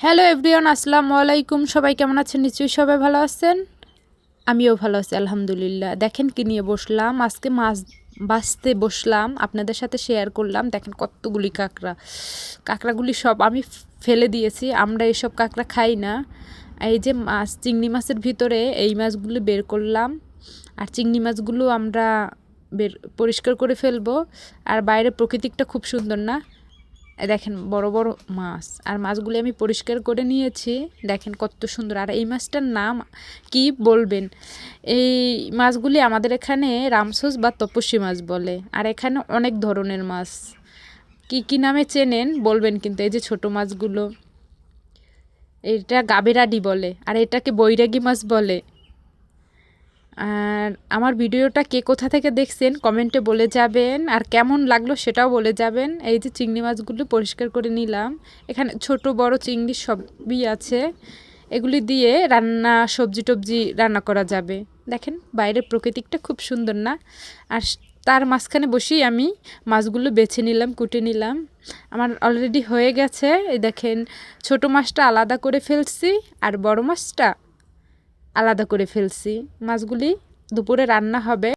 Hello everyone, আসসালামু আলাইকুম। সবাই কেমন আছেন? নিশ্চয়ই সবাই ভালো আছেন। আমিও ভালো আছি আলহামদুলিল্লাহ। দেখেন কি নিয়ে বসলাম, আজকে মাছ বাছতে বসলাম, আপনাদের সাথে শেয়ার করলাম। দেখেন কতগুলি কাঁকড়া, কাঁকড়াগুলি সব আমি ফেলে দিয়েছি। আমরা এসব কাঁকড়া খাই না। এই যে মাছ, চিংড়ি মাছের ভিতরে এই মাছগুলো বের করলাম, আর চিংড়ি মাছগুলো আমরা পরিষ্কার করে ফেলবো। আর বাইরে প্রকৃতিটা খুব সুন্দর না? দেখেন বড় বড় মাছ, আর মাছগুলি আমি পরিষ্কার করে নিয়েছি। দেখেন কত সুন্দর। আর এই মাছটার নাম কি বলবেন? এই মাছগুলি আমাদের এখানে রামসোস বা তপস্বী মাছ বলে। আর এখানে অনেক ধরনের মাছ, কি কি নামে চেনেন বলবেন কিন্তু। এই যে ছোট মাছগুলো, এটা গাবেরাডি বলে, আর এটাকে বৈরাগী মাছ বলে। আর আমার ভিডিওটা কে কোথা থেকে দেখছেন কমেন্টে বলে যাবেন, আর কেমন লাগলো সেটাও বলে যাবেন। এই যে চিংড়ি মাছগুলো পরিষ্কার করে নিলাম, এখানে ছোট বড় চিংড়ি সবই আছে। এগুলি দিয়ে সবজি টবজি রান্না করা যাবে। দেখেন বাইরের প্রকৃতিটা খুব সুন্দর না? আর তার মাঝখানে বসেই আমি মাছগুলো বেছে নিলাম, কুটে নিলাম। আমার অলরেডি হয়ে গেছে। এই দেখেন ছোট মাছটা আলাদা করে ফেলছি, আর বড় মাছটা আলাদা করে ফেলছি। মাছগুলি দুপুরে রান্না হবে।